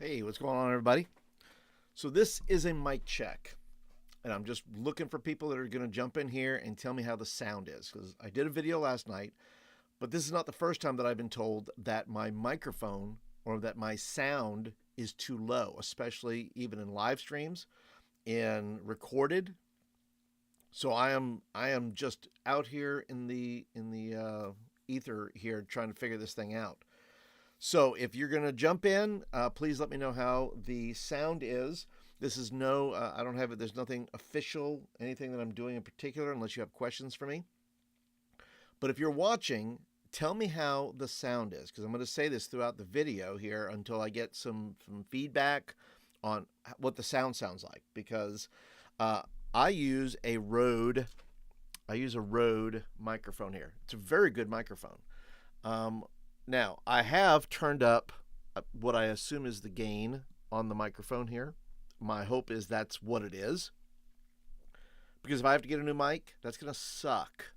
Hey, what's going on, everybody? So, this is a mic check, and I'm just looking for people that are going to jump in here and tell me how the sound is. Because I did a video last night, but this is not the first time that I've been told that my microphone or that my sound is too low, especially even in live streams and recorded. So I am just out here in the ether here trying to figure this thing out. So if you're going to jump in, please let me know how the sound is. This is no, I don't have it. There's nothing official, anything that I'm doing in particular, unless you have questions for me. But if you're watching, tell me how the sound is, because I'm going to say this throughout the video here until I get some feedback on what the sound sounds like. Because uh, I use a Rode, I use a Rode microphone here. It's a very good microphone. Um, Now, I have turned up what I assume is the gain on the microphone here. My hope is that's what it is. Because if I have to get a new mic, that's going to suck.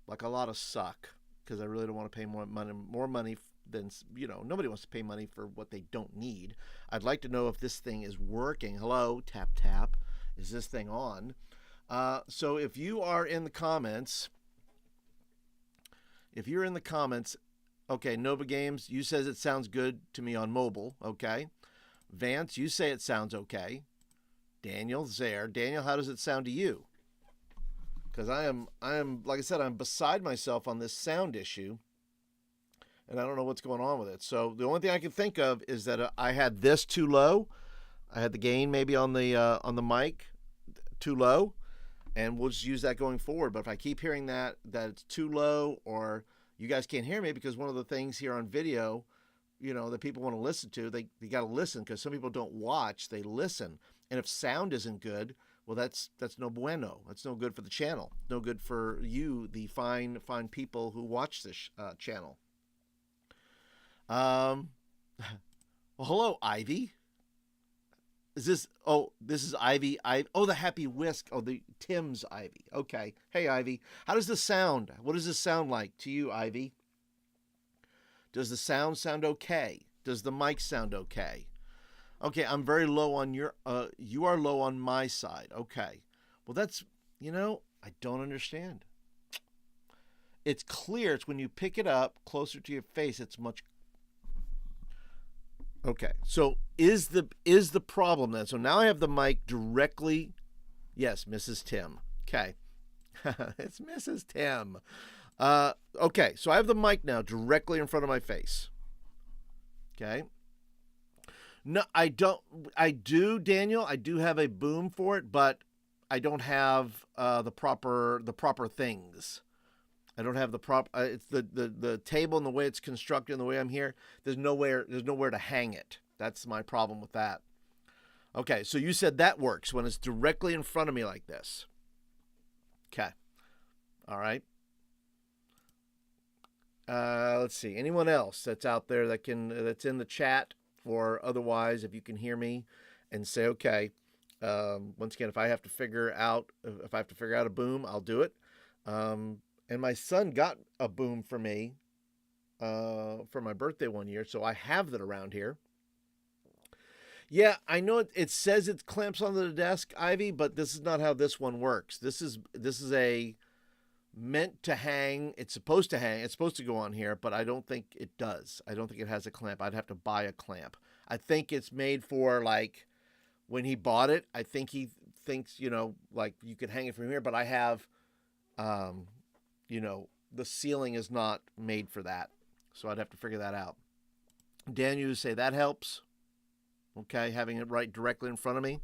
Like a lot of suck. Because I really don't want to pay more money than, nobody wants to pay money for what they don't need. I'd like to know if this thing is working. Hello, tap, tap. Is this thing on? So if you are in the comments, if you're in the comments, okay, Nova Games, you says it sounds good to me on mobile. Okay. Vance, you say it sounds okay. Daniel's there. Daniel, how does it sound to you? Because I am, like I said, I'm beside myself on this sound issue, and I don't know what's going on with it. So the only thing I can think of is that I had this too low. I had the gain maybe on the mic too low, and we'll just use that going forward. But if I keep hearing that it's too low, or you guys can't hear me, because one of the things here on video, that people want to listen to, they got to listen, because some people don't watch, they listen. And if sound isn't good, well, that's no bueno. That's no good for the channel. No good for you, the fine people who watch this channel. Um, well, hello, Ivy. Is this? Oh, this is Ivy. Oh, the Happy Whisk. Oh, the Tim's Ivy. Okay. Hey, Ivy. How does this sound? What does this sound like to you, Ivy? Does the sound okay? Does the mic sound okay? Okay, I'm very low on your. You are low on my side. Okay. Well, that's. I don't understand. It's clear. It's when you pick it up closer to your face. It's much. Okay. So is the problem then? So now I have the mic directly. Yes, Mrs. Tim. Okay. It's Mrs. Tim. Okay, so I have the mic now directly in front of my face. Okay. No, I don't. I do, Daniel. I do have a boom for it, but I don't have the proper things. I don't have the prop. It's the table and the way it's constructed and the way I'm here. There's nowhere to hang it. That's my problem with that. Okay, so you said that works when it's directly in front of me like this. Okay. All right. Let's see. Anyone else that's out there that's in the chat, or otherwise, if you can hear me and say okay. Once again, if I have to figure out a boom, I'll do it. And my son got a boom for me for my birthday one year, so I have that around here. Yeah, I know it says it clamps onto the desk, Ivy, but this is not how this one works. This is a meant to hang. It's supposed to hang. It's supposed to go on here, but I don't think it does. I don't think it has a clamp. I'd have to buy a clamp. I think it's made for, like, when he bought it. I think he thinks, like you could hang it from here, but I have, um, the ceiling is not made for that, so I'd have to figure that out. Daniel, you say that helps. Okay, having it right directly in front of me,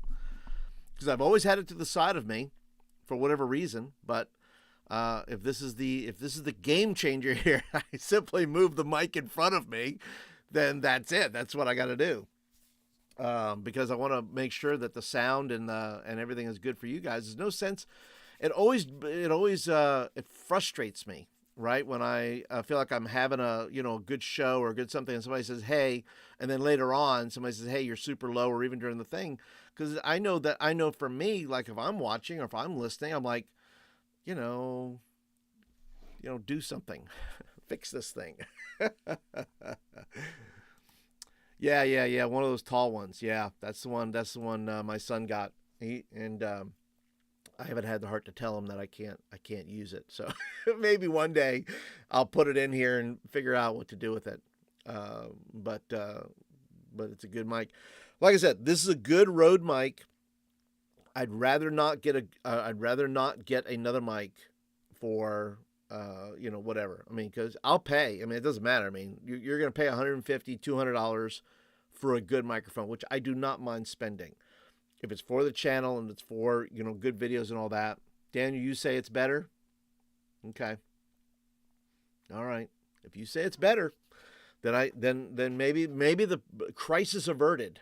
because I've always had it to the side of me for whatever reason. But if this is the game changer here, I simply move the mic in front of me. Then that's it. That's what I got to do. Because I want to make sure that the sound and everything is good for you guys. There's no sense. It frustrates me, right, when I feel like I'm having a good show or a good something, and somebody says hey, and then later on somebody says hey, you're super low, or even during the thing, because I know for me, like, if I'm watching or if I'm listening, I'm like, you know, do something, fix this thing. Yeah. One of those tall ones. Yeah, that's the one. That's the one my son got. I haven't had the heart to tell him that I can't use it. So maybe one day I'll put it in here and figure out what to do with it. Uh, but it's a good mic. Like I said, this is a good Rode mic. I'd rather not get another mic for whatever. I mean, because I'll pay. I mean, it doesn't matter. I mean, you're going to pay $150, $200 for a good microphone, which I do not mind spending. If it's for the channel and it's for, good videos and all that. Daniel, you say it's better? Okay. All right. If you say it's better, then maybe the crisis averted.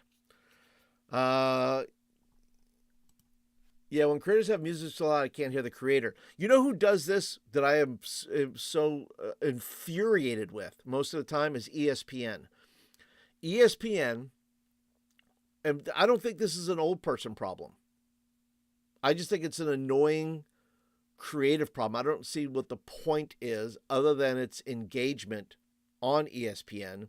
Yeah, when creators have music so loud, I can't hear the creator. You know who does this that I am so infuriated with most of the time is ESPN. ESPN, and I don't think this is an old person problem. I just think it's an annoying creative problem. I don't see what the point is other than its engagement on ESPN.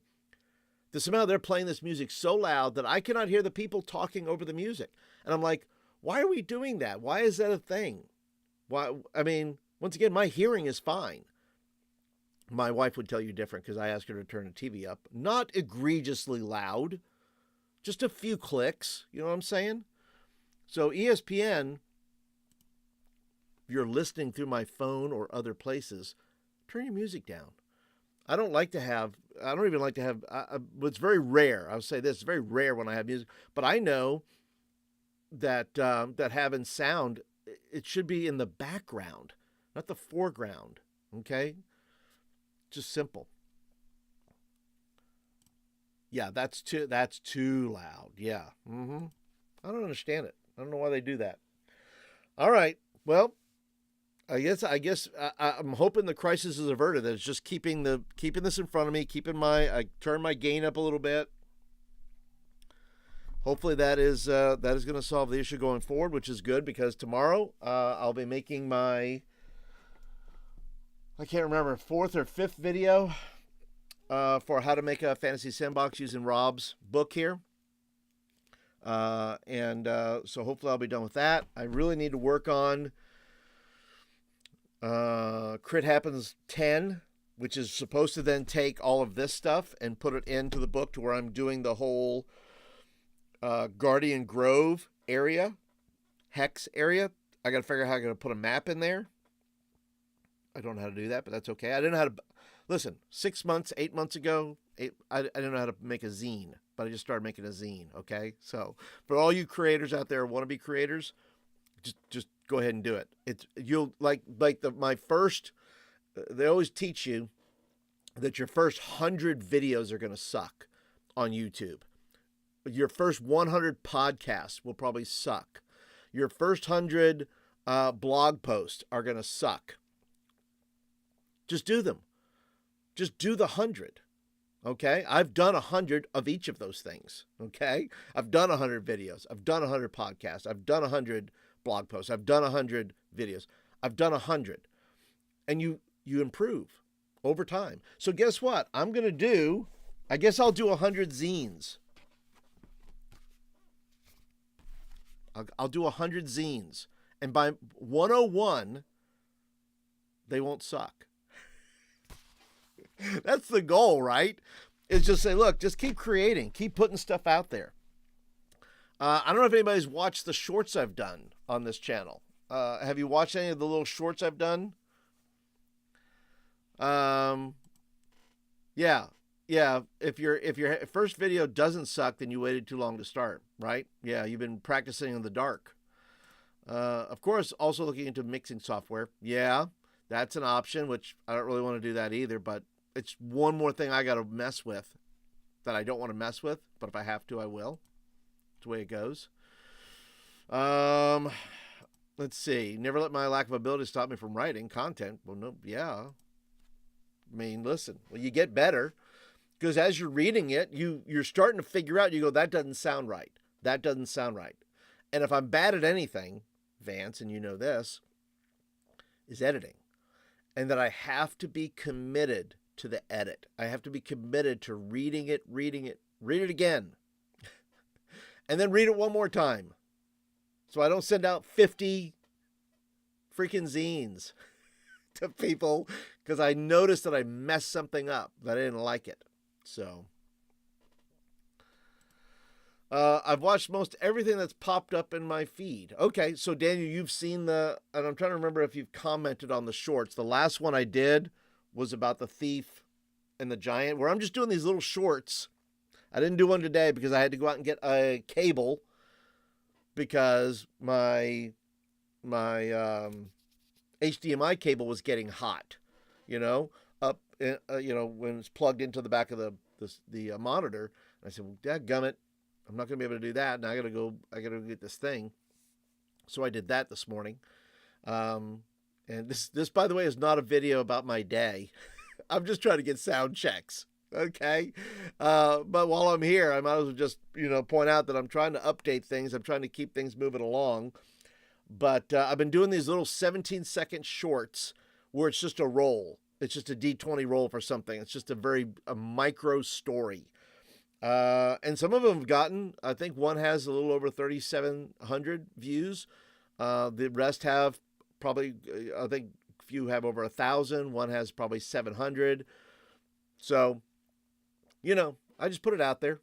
That somehow they're playing this music so loud that I cannot hear the people talking over the music. And I'm like, why are we doing that? Why is that a thing? Why? I mean, once again, my hearing is fine. My wife would tell you different because I asked her to turn the TV up. Not egregiously loud, just a few clicks. You know what I'm saying? So ESPN, if you're listening through my phone or other places, turn your music down. I don't even like to have, it's very rare. I'll say this, it's very rare when I have music, but I know that having sound, it should be in the background, not the foreground. Okay, just simple. Yeah, that's too loud. Yeah. I don't understand it. I don't know why they do that. All right. Well, I'm hoping the crisis is averted. That it's just keeping this in front of me, I turn my gain up a little bit. Hopefully that is going to solve the issue going forward, which is good because tomorrow I'll be making my, I can't remember, 4th or 5th video for how to make a fantasy sandbox using Rob's book here. So hopefully I'll be done with that. I really need to work on Crit Happens 10, which is supposed to then take all of this stuff and put it into the book to where I'm doing the whole Guardian Grove area, Hex area. I got to figure out how I'm going to put a map in there. I don't know how to do that, but that's okay. I didn't know how to, listen, 6 months, 8 months ago, I didn't know how to make a zine, but I just started making a zine, okay? So for all you creators out there, wannabe creators, just go ahead and do it. You'll my first, they always teach you that your first 100 videos are going to suck on YouTube. Your first 100 podcasts will probably suck. Your first 100 blog posts are going to suck. Just do them. Just do the 100. Okay? I've done 100 of each of those things. Okay? I've done 100 videos. I've done 100 podcasts. I've done 100 blog posts. I've done 100 videos. I've done 100. And you improve over time. So guess what? I guess I'll do 100 zines. I'll do 100 zines. And by 101, they won't suck. That's the goal, right? Is just say, look, just keep creating. Keep putting stuff out there. I don't know if anybody's watched the shorts I've done on this channel. Have you watched any of the little shorts I've done? Yeah. If your first video doesn't suck, then you waited too long to start, right? Yeah, you've been practicing in the dark. Of course, also looking into mixing software. Yeah, that's an option, which I don't really want to do that either, but it's one more thing I got to mess with that I don't want to mess with, but if I have to, I will. It's the way it goes. Let's see. Never let my lack of ability stop me from writing content. Well, no, yeah. I mean, listen, well, you get better because as you're reading it, you're starting to figure out, you go, that doesn't sound right. That doesn't sound right. And if I'm bad at anything, Vance, and you know this, is editing. And that I have to be committed to the edit. I have to be committed to read it again, and then read it one more time. So I don't send out 50 freaking zines to people because I noticed that I messed something up, that I didn't like it. So I've watched most everything that's popped up in my feed. Okay, so Daniel, you've seen and I'm trying to remember if you've commented on the shorts. The last one I did was about the thief and the giant, where I'm just doing these little shorts. I didn't do one today because I had to go out and get a cable because my HDMI cable was getting hot, up, when it's plugged into the back of the monitor. And I said, well, dadgummit, I'm not going to be able to do that. Now I got to go get this thing. So I did that this morning. And this, by the way, is not a video about my day. I'm just trying to get sound checks. Okay. But while I'm here, I might as well just, point out that I'm trying to update things. I'm trying to keep things moving along. But I've been doing these little 17-second shorts where it's just a roll. It's just a D20 roll for something. It's just a micro story. And some of them have gotten, I think one has a little over 3,700 views. The rest have probably, I think a few have over 1,000. One has probably 700. So, I just put it out there,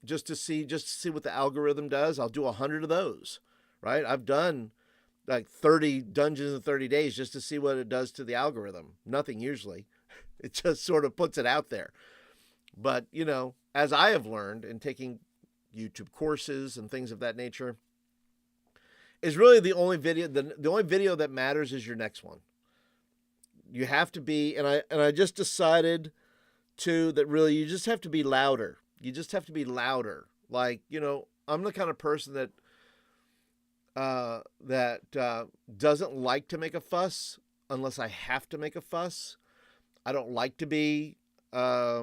just to see what the algorithm does. I'll do 100 of those, right? I've done like 30 dungeons in 30 days just to see what it does to the algorithm. Nothing usually. It just sort of puts it out there. But, as I have learned in taking YouTube courses and things of that nature, is really the only video, the only video that matters is your next one. You have to be, and I just decided that really you just have to be louder. You just have to be louder. Like, I'm the kind of person that doesn't like to make a fuss unless I have to make a fuss. I don't like to be, I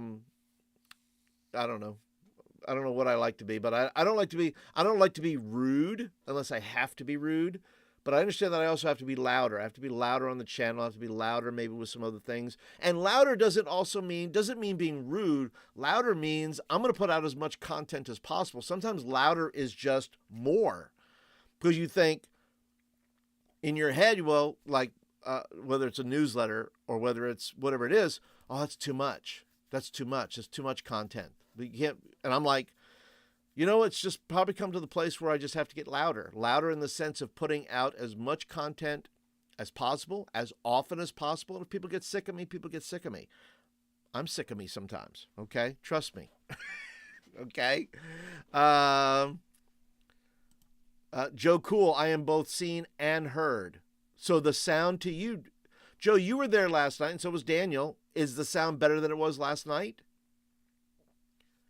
don't know what I like to be, but I don't like to be rude unless I have to be rude. But I understand that I also have to be louder. I have to be louder on the channel. I have to be louder maybe with some other things. And louder doesn't mean being rude. Louder means I'm going to put out as much content as possible. Sometimes louder is just more. Because you think in your head, well, like whether it's a newsletter or whether it's whatever it is, oh, that's too much. That's too much. It's too much content. But you can't, and I'm like, it's just probably come to the place where I just have to get louder. Louder in the sense of putting out as much content as possible, as often as possible. And if people get sick of me, people get sick of me. I'm sick of me sometimes. Okay? Trust me. Okay? Joe Cool, I am both seen and heard. So the sound to you, Joe, you were there last night, and so was Daniel. Is the sound better than it was last night?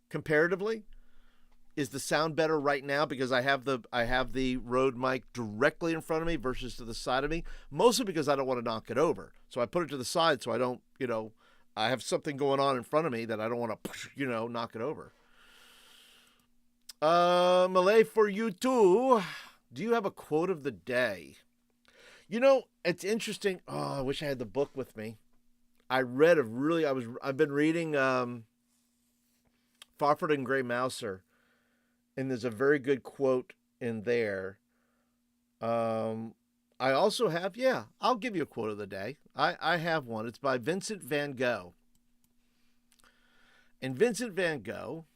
Comparatively? Is the sound better right now because I have the Rode mic directly in front of me versus to the side of me? Mostly because I don't want to knock it over. So I put it to the side so I don't, I have something going on in front of me that I don't want to, knock it over. Malay, for you too. Do you have a quote of the day? It's interesting. Oh, I wish I had the book with me. I've been reading Fafhrd and Grey Mouser, and there's a very good quote in there. I also have, I'll give you a quote of the day. I have one. It's by Vincent van Gogh. And Vincent van Gogh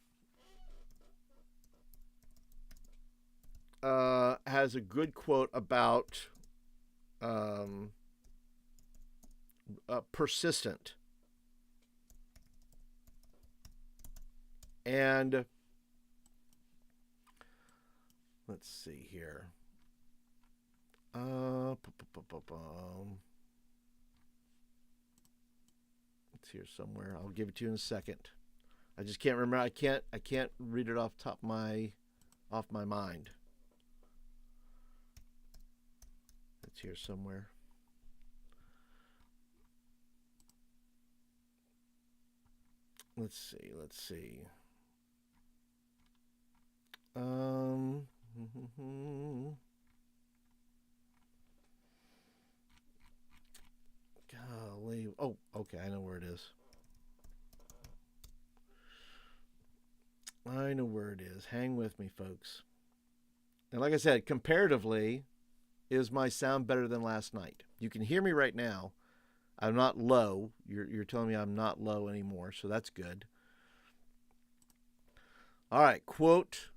has a good quote about persistent. And let's see here. It's here somewhere. I'll give it to you in a second. I just can't remember. I can't read it off my mind. It's here somewhere. Let's see. Golly. Oh, okay. I know where it is. I know where it is. Hang with me, folks. And like I said, comparatively, is my sound better than last night? You can hear me right now. I'm not low. You're telling me I'm not low anymore, so that's good. All right, quote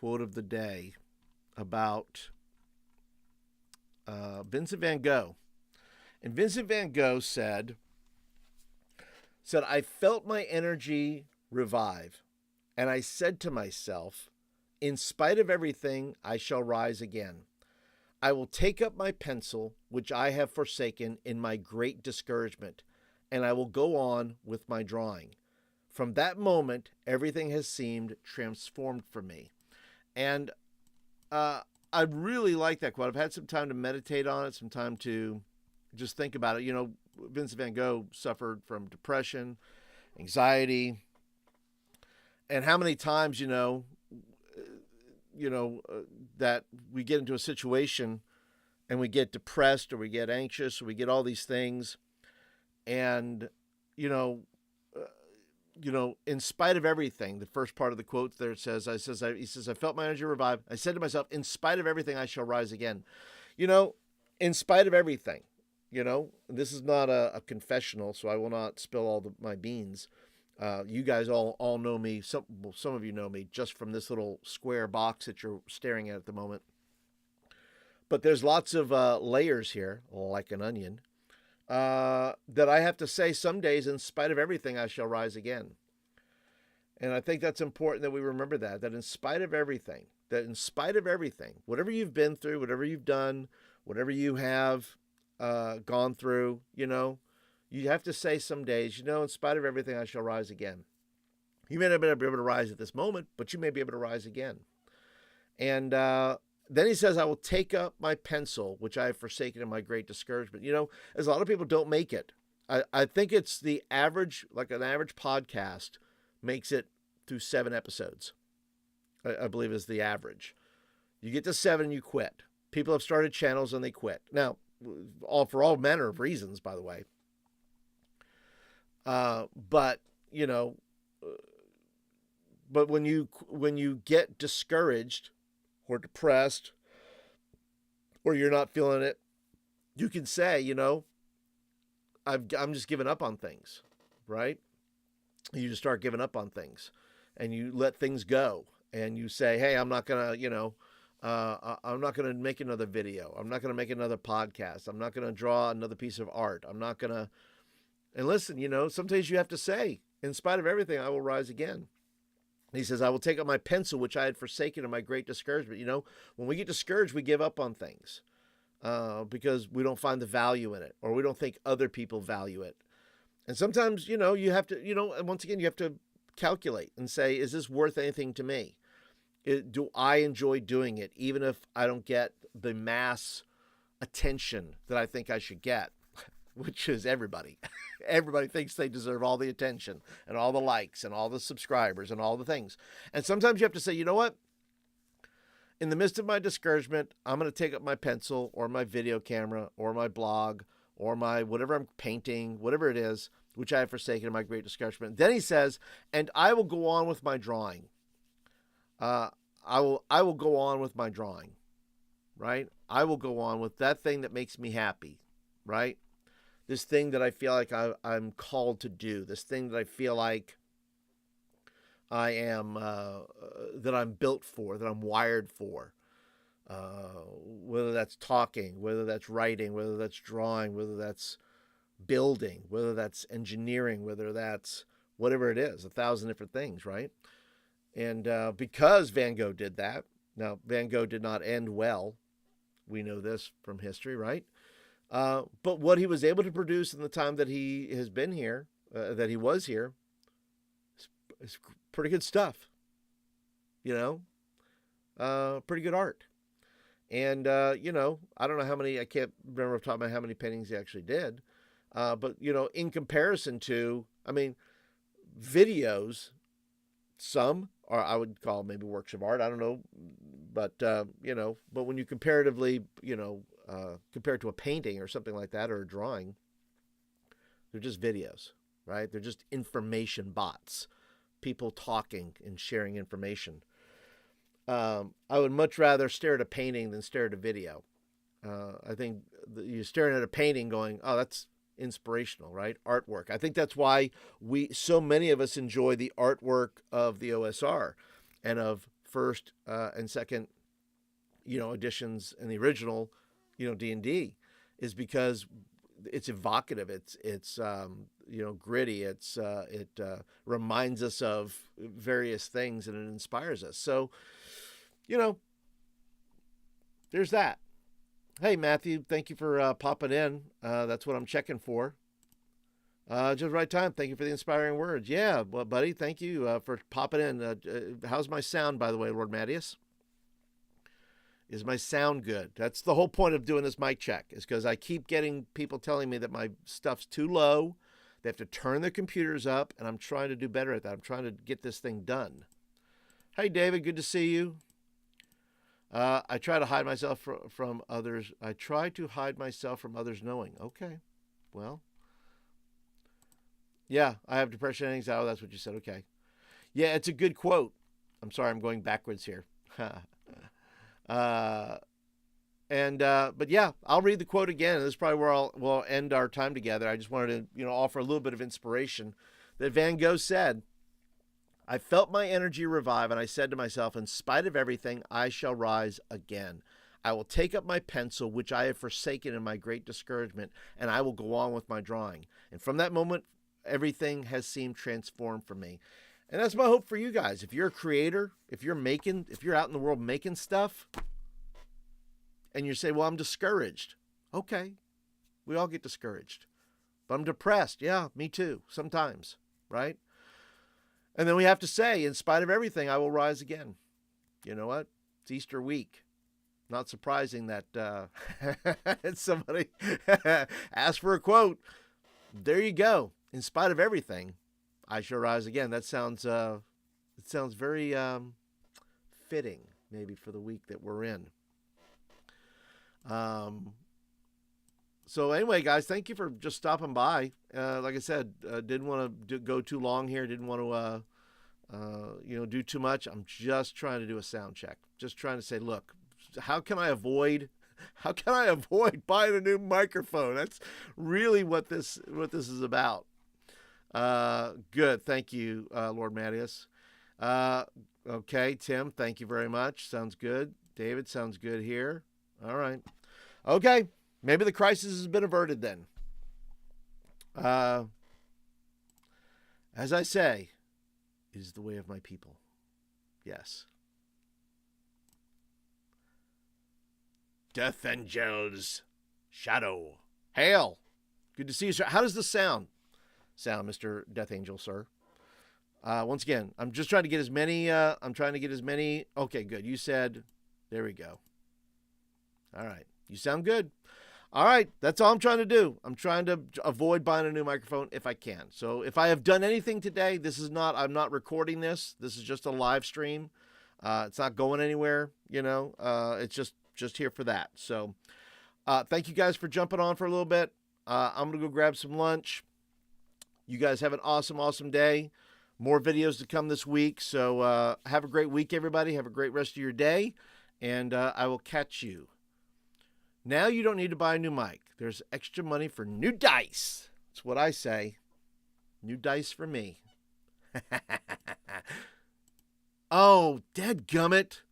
of the day about Vincent van Gogh. And Vincent van Gogh said, I felt my energy revive, and I said to myself, in spite of everything, I shall rise again. I will take up my pencil, which I have forsaken in my great discouragement, and I will go on with my drawing. From that moment, everything has seemed transformed for me. And I really like that quote. I've had some time to meditate on it, some time to just think about it. You know, Vincent van Gogh suffered from depression, anxiety, and how many times, that we get into a situation and we get depressed or we get anxious or we get all these things, and in spite of everything, the first part of the quote there says, he says, I felt my energy revive. I said to myself, in spite of everything, I shall rise again. In spite of everything, this is not a confessional, so I will not spill all my beans. You guys all know me. Some of you know me just from this little square box that you're staring at the moment. But there's lots of layers here, like an onion, that I have to say some days, in spite of everything, I shall rise again. And I think that's important that we remember that in spite of everything, whatever you've been through, whatever you've done, whatever you have gone through, you have to say some days, in spite of everything, I shall rise again. You may not be able to rise at this moment, but you may be able to rise again. And then he says, I will take up my pencil, which I have forsaken in my great discouragement. As a lot of people don't make it. I think it's the average, like an average podcast makes it through 7 episodes, I believe is the average. You get to 7, you quit. People have started channels and they quit. Now, for all manner of reasons, by the way. But when you get discouraged or depressed, or you're not feeling it, you can say, I'm just giving up on things, right? You just start giving up on things, and you let things go, and you say, hey, I'm not gonna, I'm not gonna make another video. I'm not gonna make another podcast. I'm not gonna draw another piece of art. I'm not gonna. And listen, sometimes you have to say, in spite of everything, I will rise again. He says, I will take up my pencil, which I had forsaken in my great discouragement. When we get discouraged, we give up on things because we don't find the value in it, or we don't think other people value it. And sometimes, you have to, and once again, you have to calculate and say, is this worth anything to me? Do I enjoy doing it, even if I don't get the mass attention that I think I should get, which is everybody. Everybody thinks they deserve all the attention and all the likes and all the subscribers and all the things. And sometimes you have to say, you know what? In the midst of my discouragement, I'm going to take up my pencil or my video camera or my blog or my whatever I'm painting, whatever it is, which I have forsaken in my great discouragement. Then he says, and I will go on with my drawing. I will go on with my drawing, right? I will go on with that thing that makes me happy, right? This thing that I feel like I'm called to do, this thing that I feel like I am, that I'm built for, that I'm wired for, whether that's talking, whether that's writing, whether that's drawing, whether that's building, whether that's engineering, whether that's whatever it is, 1,000 different things, right? And because Van Gogh did that, now Van Gogh did not end well. We know this from history, right? But what he was able to produce in the time that he has been here, that he was here, is pretty good stuff. Pretty good art. And, I don't know how many, I can't remember off the top of my head how many paintings he actually did. But, in comparison to, videos, some are, I would call maybe works of art. I don't know. But, but when you comparatively, compared to a painting or something like that, or a drawing, they're just videos, right? They're just information bots people talking and sharing information. I would much rather stare at a painting than stare at a video. I think you're staring at a painting going, oh, that's inspirational, right? Artwork. I think that's why so many of us enjoy the artwork of the OSR and of first and second, editions and the original, D&D, is because it's evocative. It's gritty. It reminds us of various things and it inspires us. So, there's that. Hey, Matthew, thank you for popping in. That's what I'm checking for. Just right time. Thank you for the inspiring words. Yeah, well, buddy, thank you for popping in. How's my sound, by the way, Lord Mattias? Is my sound good? That's the whole point of doing this mic check, is because I keep getting people telling me that my stuff's too low. They have to turn their computers up, and I'm trying to do better at that. I'm trying to get this thing done. Hey, David, good to see you. I try to hide myself from others. I try to hide myself from others knowing. Okay, well, yeah, I have depression and anxiety. That's what you said. Okay. Yeah, it's a good quote. I'm sorry, I'm going backwards here. But yeah, I'll read the quote again. This is probably where we'll end our time together. I just wanted to, offer a little bit of inspiration that Van Gogh said. I felt my energy revive, and I said to myself, in spite of everything, I shall rise again. I will take up my pencil, which I have forsaken in my great discouragement, and I will go on with my drawing. And from that moment, everything has seemed transformed for me. And that's my hope for you guys. If you're a creator, if you're out in the world making stuff, and you say, well, I'm discouraged. Okay, we all get discouraged. But I'm depressed. Yeah, me too, sometimes, right? And then we have to say, in spite of everything, I will rise again. You know what? It's Easter week. Not surprising that somebody asked for a quote. There you go. In spite of everything, I shall rise again. That sounds very fitting, maybe, for the week that we're in. So anyway, guys, thank you for just stopping by. Like I said, didn't want to go too long here. Didn't want to, do too much. I'm just trying to do a sound check. Just trying to say, look, how can I avoid buying a new microphone? That's really what this is about. Good. Thank you, Lord Mattias. Okay, Tim, thank you very much. Sounds good. David, sounds good here. All right. Okay. Maybe the crisis has been averted then. As I say, it is the way of my people. Yes. Death Angels Shadow. Hail. Good to see you, sir. How does this sound, Mr. Death Angel, sir? Once again, I'm just trying to get as many. Okay, good. You said, there we go. All right. You sound good. All right, that's all I'm trying to do. I'm trying to avoid buying a new microphone if I can. So if I have done anything today, I'm not recording this. This is just a live stream. It's not going anywhere, It's just here for that. So thank you guys for jumping on for a little bit. I'm going to go grab some lunch. You guys have an awesome, awesome day. More videos to come this week. So have a great week, everybody. Have a great rest of your day. And I will catch you. Now you don't need to buy a new mic. There's extra money for new dice. That's what I say. New dice for me. Oh, dadgummit.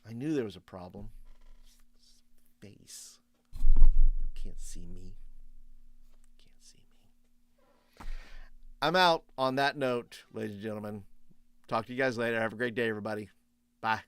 I knew there was a problem. Face. You can't see me. Can't see me. I'm out on that note, ladies and gentlemen. Talk to you guys later. Have a great day, everybody. Bye.